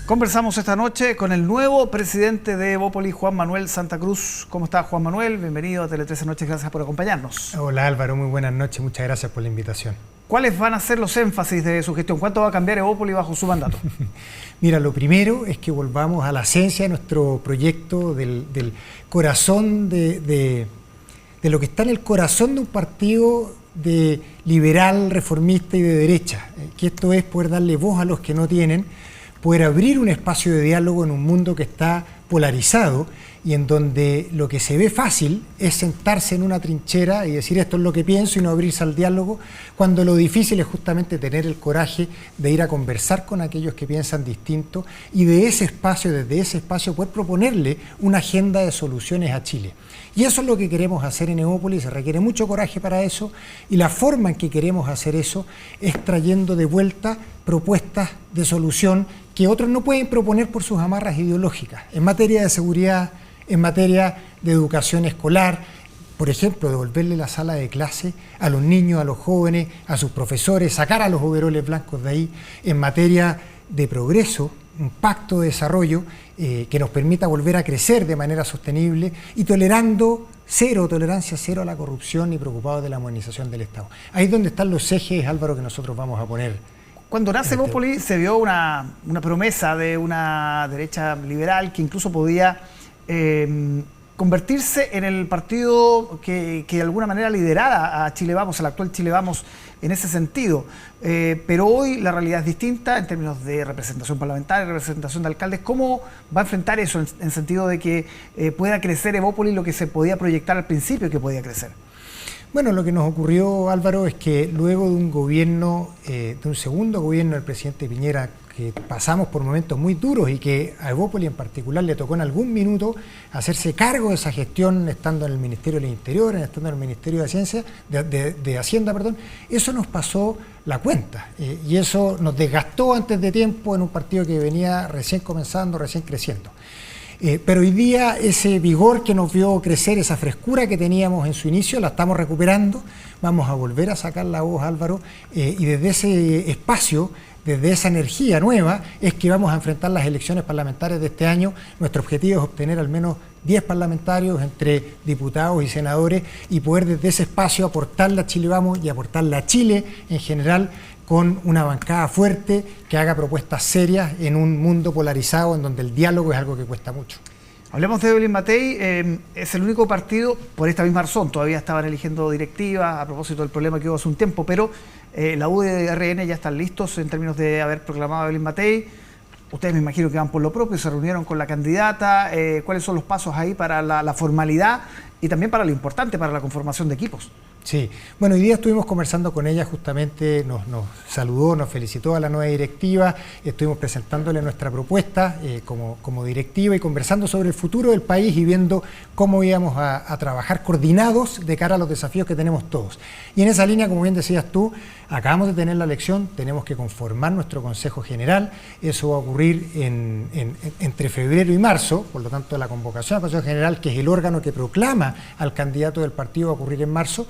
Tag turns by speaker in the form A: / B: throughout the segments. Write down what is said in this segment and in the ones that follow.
A: Conversamos esta noche con el nuevo presidente de Evópolis, Juan Manuel Santa Cruz. ¿Cómo está, Juan Manuel? Bienvenido a Tele 13 Noches, gracias por acompañarnos.
B: Hola Álvaro, muy buenas noches, muchas gracias por la invitación.
A: ¿Cuáles van a ser los énfasis de su gestión? ¿Cuánto va a cambiar Evópolis bajo su mandato?
B: Mira, lo primero es que volvamos a la esencia de nuestro proyecto, del corazón de lo que está en el corazón de un partido de liberal, reformista y de derecha, que esto es poder darle voz a los que no tienen, poder abrir un espacio de diálogo en un mundo que está polarizado y en donde lo que se ve fácil es sentarse en una trinchera y decir esto es lo que pienso y no abrirse al diálogo, cuando lo difícil es justamente tener el coraje de ir a conversar con aquellos que piensan distinto y de ese espacio, desde ese espacio, poder proponerle una agenda de soluciones a Chile. Y eso es lo que queremos hacer en Evópolis, se requiere mucho coraje para eso y la forma en que queremos hacer eso es trayendo de vuelta propuestas de solución que otros no pueden proponer por sus amarras ideológicas. En materia de seguridad, en materia de educación escolar, por ejemplo, devolverle la sala de clase a los niños, a los jóvenes, a sus profesores, sacar a los overoles blancos de ahí, en materia de progreso, un pacto de desarrollo que nos permita volver a crecer de manera sostenible y tolerancia cero a la corrupción y preocupados de la modernización del Estado. Ahí es donde están los ejes, Álvaro, que nosotros vamos a poner.
A: Cuando nace Evópolis se vio una promesa de una derecha liberal que incluso podía convertirse en el partido que de alguna manera liderara a Chile Vamos, al actual Chile Vamos en ese sentido. Pero hoy la realidad es distinta en términos de representación parlamentaria, representación de alcaldes. ¿Cómo va a enfrentar eso en sentido de que pueda crecer Evópolis lo que se podía proyectar al principio que podía crecer?
B: Bueno, lo que nos ocurrió, Álvaro, es que luego de un gobierno, de un segundo gobierno del presidente Piñera, que pasamos por momentos muy duros y que a Evópolis en particular le tocó en algún minuto hacerse cargo de esa gestión estando en el Ministerio del Interior, estando en el Ministerio de Hacienda, eso nos pasó la cuenta y eso nos desgastó antes de tiempo en un partido que venía recién comenzando, recién creciendo. Pero hoy día ese vigor que nos vio crecer, esa frescura que teníamos en su inicio, la estamos recuperando, vamos a volver a sacar la voz, Álvaro, y desde ese espacio, desde esa energía nueva, es que vamos a enfrentar las elecciones parlamentarias de este año. Nuestro objetivo es obtener al menos 10 parlamentarios entre diputados y senadores y poder desde ese espacio aportarle a Chile Vamos y aportarle a Chile en general con una bancada fuerte que haga propuestas serias en un mundo polarizado en donde el diálogo es algo que cuesta mucho.
A: Hablemos de Evelyn Matei, es el único partido, por esta misma razón, todavía estaban eligiendo directivas a propósito del problema que hubo hace un tiempo, pero la UDRN ya están listos en términos de haber proclamado a Evelyn Matei. Ustedes me imagino que van por lo propio, se reunieron con la candidata. ¿Cuáles son los pasos ahí para la formalidad y también para lo importante, para la conformación de equipos?
B: Sí, bueno, hoy día estuvimos conversando con ella, justamente nos saludó, nos felicitó a la nueva directiva, estuvimos presentándole nuestra propuesta como directiva y conversando sobre el futuro del país y viendo cómo íbamos a trabajar coordinados de cara a los desafíos que tenemos todos. Y en esa línea, como bien decías tú, acabamos de tener la elección, tenemos que conformar nuestro Consejo General, eso va a ocurrir entre febrero y marzo, por lo tanto la convocación al Consejo General, que es el órgano que proclama al candidato del partido, va a ocurrir en marzo.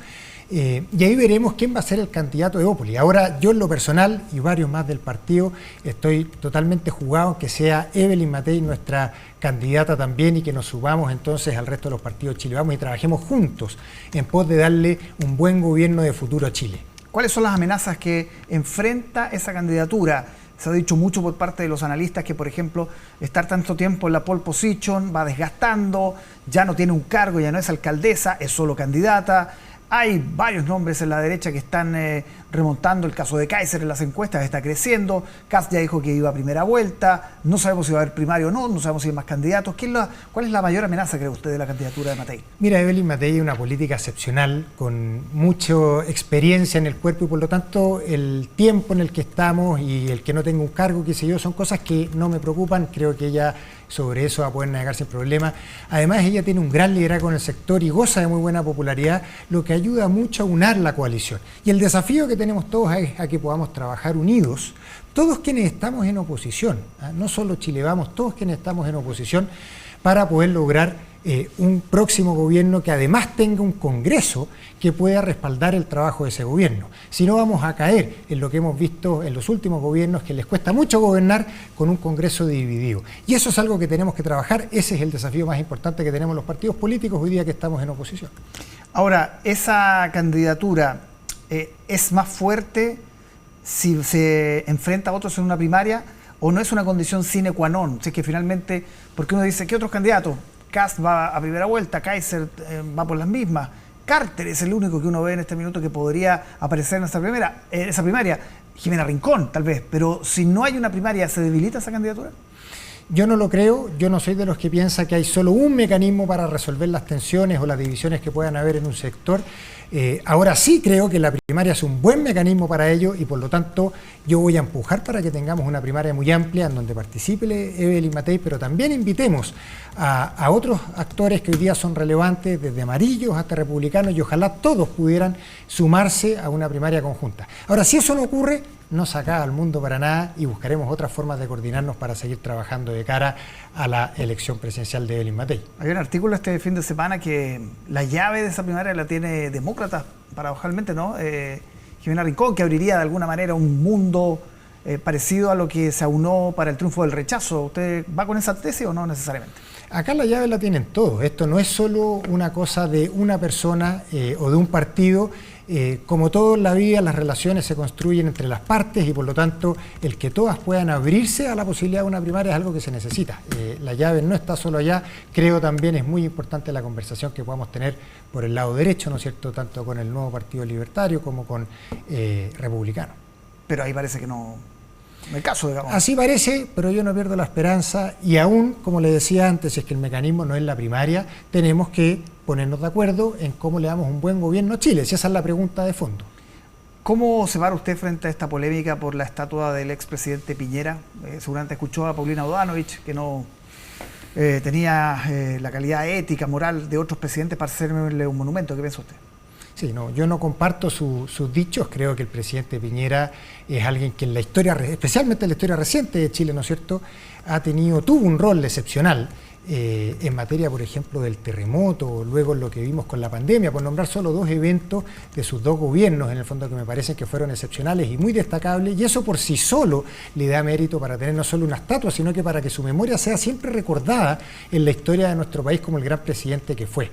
B: Y ahí veremos quién va a ser el candidato de Evópolis. Ahora yo en lo personal y varios más del partido estoy totalmente jugado que sea Evelyn Matei nuestra candidata también y que nos subamos entonces al resto de los partidos de Chile Vamos y trabajemos juntos en pos de darle un buen gobierno de futuro a Chile.
A: ¿Cuáles son las amenazas que enfrenta esa candidatura? Se ha dicho mucho por parte de los analistas que, por ejemplo, estar tanto tiempo en la pole position va desgastando, ya no tiene un cargo, ya no es alcaldesa, es solo candidata. Hay varios nombres en la derecha que están remontando. El caso de Kaiser en las encuestas está creciendo. Kast ya dijo que iba a primera vuelta. No sabemos si va a haber primario o no, no sabemos si hay más candidatos. ¿Cuál es la mayor amenaza, cree usted, de la candidatura de Matei?
B: Mira, Evelyn Matei es una política excepcional, con mucha experiencia en el cuerpo y por lo tanto el tiempo en el que estamos y el que no tenga un cargo, qué sé yo, son cosas que no me preocupan. Creo que ella sobre eso va a poder navegar sin problema. Además, ella tiene un gran liderazgo en el sector y goza de muy buena popularidad, lo que ayuda mucho a unar la coalición. Y el desafío que tenemos todos es a que podamos trabajar unidos, todos quienes estamos en oposición, no solo Chile Vamos, todos quienes estamos en oposición, para poder lograr un próximo gobierno que además tenga un Congreso que pueda respaldar el trabajo de ese gobierno. Si no, vamos a caer en lo que hemos visto en los últimos gobiernos, que les cuesta mucho gobernar con un Congreso dividido. Y eso es algo que tenemos que trabajar. Ese es el desafío más importante que tenemos los partidos políticos hoy día que estamos en oposición.
A: Ahora, esa candidatura es más fuerte si se enfrenta a otros en una primaria, o no es una condición sine qua non. Si es que finalmente, porque uno dice, ¿qué otros candidatos? Kast va a primera vuelta, Kaiser va por las mismas, Carter es el único que uno ve en este minuto que podría aparecer en esa primaria, Jimena Rincón tal vez, pero si no hay una primaria, ¿se debilita esa candidatura?
B: Yo no lo creo, yo no soy de los que piensa que hay solo un mecanismo para resolver las tensiones o las divisiones que puedan haber en un sector. Ahora sí creo que la primaria es un buen mecanismo para ello y por lo tanto yo voy a empujar para que tengamos una primaria muy amplia en donde participe Evelyn Matei, pero también invitemos a otros actores que hoy día son relevantes, desde amarillos hasta republicanos, y ojalá todos pudieran sumarse a una primaria conjunta. Ahora, si eso no ocurre, no se acaba el mundo para nada y buscaremos otras formas de coordinarnos para seguir trabajando de cara a la elección presidencial de Evelyn Matei.
A: Hay un artículo este fin de semana que la llave de esa primaria la tiene Demócratas, paradojalmente, ¿no? Jimena Rincón, que abriría de alguna manera un mundo parecido a lo que se aunó para el triunfo del rechazo. ¿Usted va con esa tesis o no necesariamente?
B: Acá la llave la tienen todos. Esto no es solo una cosa de una persona o de un partido. Como todo en la vida, las relaciones se construyen entre las partes y por lo tanto el que todas puedan abrirse a la posibilidad de una primaria es algo que se necesita. La llave no está solo allá. Creo también es muy importante la conversación que podamos tener por el lado derecho, ¿no es cierto?, tanto con el nuevo Partido Libertario como con Republicano.
A: Pero ahí parece que no el caso, digamos.
B: Así parece, pero yo no pierdo la esperanza y aún, como le decía antes, si es que el mecanismo no es la primaria, tenemos que ponernos de acuerdo en cómo le damos un buen gobierno a Chile, si esa es la pregunta de fondo.
A: ¿Cómo se para usted frente a esta polémica por la estatua del expresidente Piñera? Seguramente escuchó a Paulina Bodanovich, que no tenía la calidad ética, moral de otros presidentes para hacerle un monumento. ¿Qué piensa usted?
B: Sí, no, yo no comparto sus dichos. Creo que el presidente Piñera es alguien que en la historia, especialmente en la historia reciente de Chile, ¿no es cierto?, tuvo un rol excepcional en materia, por ejemplo, del terremoto, luego lo que vimos con la pandemia, por nombrar solo dos eventos de sus dos gobiernos, en el fondo, que me parecen que fueron excepcionales y muy destacables, y eso por sí solo le da mérito para tener no solo una estatua, sino que para que su memoria sea siempre recordada en la historia de nuestro país como el gran presidente que fue.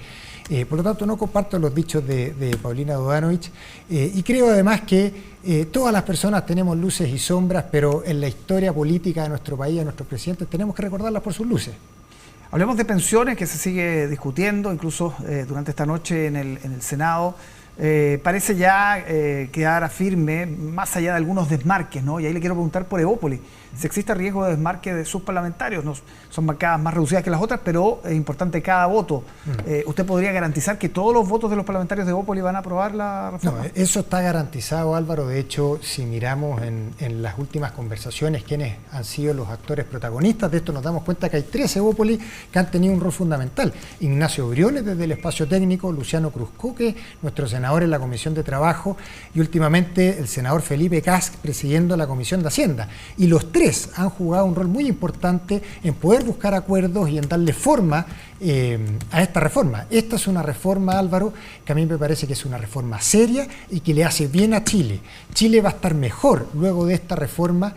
B: Por lo tanto, no comparto los dichos de Paulina Bodanovich y creo además que todas las personas tenemos luces y sombras, pero en la historia política de nuestro país, de nuestros presidentes, tenemos que recordarlas por sus luces.
A: Hablemos de pensiones, que se sigue discutiendo, incluso durante esta noche en el Senado. Parece ya quedar firme, más allá de algunos desmarques, ¿no? Y ahí le quiero preguntar por Evópolis. Si existe riesgo de desmarque de sus parlamentarios, no, son bancadas más reducidas que las otras, pero es importante cada voto. ¿Usted podría garantizar que todos los votos de los parlamentarios de Evópolis van a aprobar la reforma?
B: No, eso está garantizado, Álvaro. De hecho, si miramos en las últimas conversaciones quiénes han sido los actores protagonistas de esto, nos damos cuenta que hay 3 Evópolis que han tenido un rol fundamental. Ignacio Briones desde el espacio técnico, Luciano Cruzcoque, nuestro senador en la Comisión de Trabajo, y últimamente el senador Felipe Kast presidiendo la Comisión de Hacienda. Y los 3 han jugado un rol muy importante en poder buscar acuerdos y en darle forma a esta reforma. Esta es una reforma, Álvaro, que a mí me parece que es una reforma seria y que le hace bien a Chile. Chile va a estar mejor luego de esta reforma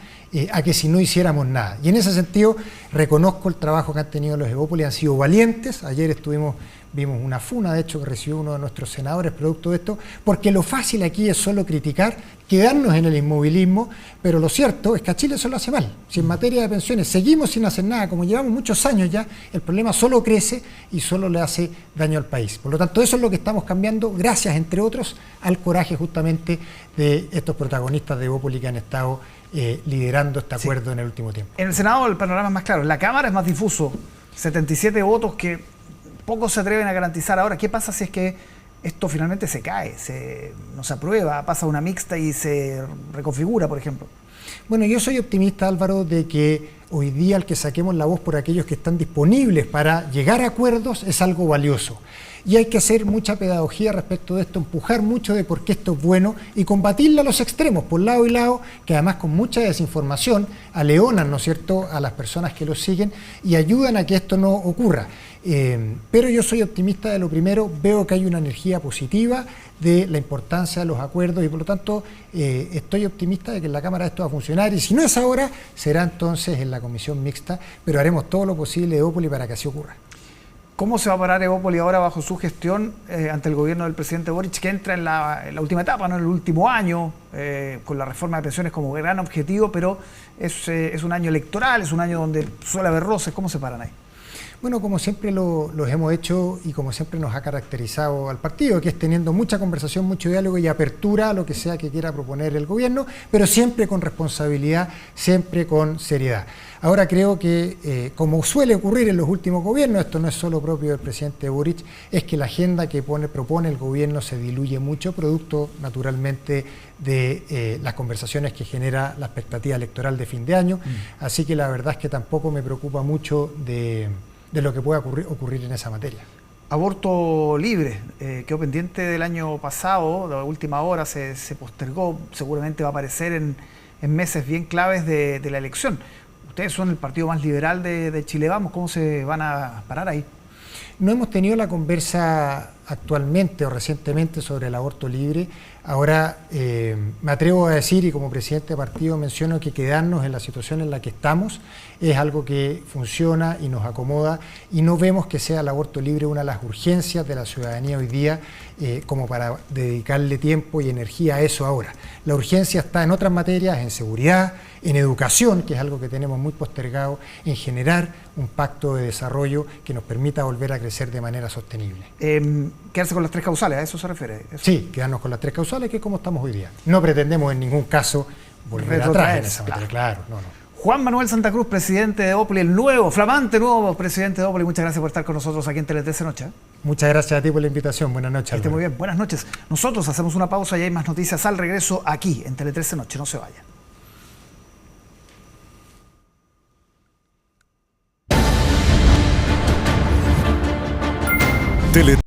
B: a que si no hiciéramos nada. Y en ese sentido reconozco el trabajo que han tenido los Evópolis, han sido valientes. Ayer vimos una funa, de hecho, que recibió uno de nuestros senadores producto de esto, porque lo fácil aquí es solo criticar, quedarnos en el inmovilismo, pero lo cierto es que a Chile eso lo hace mal. Si en materia de pensiones seguimos sin hacer nada, como llevamos muchos años ya, el problema solo crece y solo le hace daño al país. Por lo tanto, eso es lo que estamos cambiando, gracias, entre otros, al coraje justamente de estos protagonistas de Evópolis que han estado liderando este acuerdo en el último tiempo.
A: En el Senado el panorama es más claro, en la Cámara es más difuso, 77 votos que pocos se atreven a garantizar. Ahora, ¿qué pasa si es que esto finalmente se cae, no se aprueba, pasa una mixta y se reconfigura, por ejemplo?
B: Bueno, yo soy optimista, Álvaro, de que hoy día el que saquemos la voz por aquellos que están disponibles para llegar a acuerdos es algo valioso. Y hay que hacer mucha pedagogía respecto de esto, empujar mucho de por qué esto es bueno y combatirla a los extremos, por lado y lado, que además con mucha desinformación aleonan, ¿no es cierto?, a las personas que los siguen y ayudan a que esto no ocurra. Pero yo soy optimista de lo primero, veo que hay una energía positiva de la importancia de los acuerdos y por lo tanto estoy optimista de que en la Cámara esto va a funcionar y si no es ahora, será entonces en la comisión mixta, pero haremos todo lo posible de Evópoli para que así ocurra.
A: ¿Cómo se va a parar Evópoli ahora bajo su gestión ante el gobierno del presidente Boric, que entra en la última etapa, ¿no?, en el último año, con la reforma de pensiones como gran objetivo, pero es un año electoral, es un año donde suele haber roces? ¿Cómo se paran ahí?
B: Bueno, como siempre los hemos hecho y como siempre nos ha caracterizado al partido, que es teniendo mucha conversación, mucho diálogo y apertura a lo que sea que quiera proponer el gobierno, pero siempre con responsabilidad, siempre con seriedad. Ahora creo que, como suele ocurrir en los últimos gobiernos, esto no es solo propio del presidente Boric, es que la agenda que propone el gobierno se diluye mucho, producto naturalmente de las conversaciones que genera la expectativa electoral de fin de año. Así que la verdad es que tampoco me preocupa mucho de lo que pueda ocurrir en esa materia.
A: Aborto libre, quedó pendiente del año pasado, de la última hora se postergó, seguramente va a aparecer en meses bien claves de la elección. Ustedes son el partido más liberal de Chile Vamos, ¿cómo se van a parar ahí?
B: No hemos tenido la conversa actualmente o recientemente sobre el aborto libre. Ahora me atrevo a decir, y como presidente de partido menciono, que quedarnos en la situación en la que estamos es algo que funciona y nos acomoda y no vemos que sea el aborto libre una de las urgencias de la ciudadanía hoy día como para dedicarle tiempo y energía a eso ahora. La urgencia está en otras materias, en seguridad, en educación, que es algo que tenemos muy postergado, en generar un pacto de desarrollo que nos permita volver a crecer de manera sostenible.
A: Quedarse con las 3 causales, ¿a eso se refiere? ¿Eso?
B: Sí, quedarnos con las 3 causales, que es como estamos hoy día. No pretendemos en ningún caso volver atrás en esa materia, claro, no.
A: Juan Manuel Santa Cruz, presidente de Evópoli, el nuevo, flamante nuevo presidente de Evópoli, muchas gracias por estar con nosotros aquí en Tele 13 Noche.
B: Muchas gracias a ti por la invitación, buenas noches.
A: Que esté muy bien, buenas noches. Nosotros hacemos una pausa y hay más noticias al regreso aquí en Tele 13 Noche, no se vayan.
C: Tele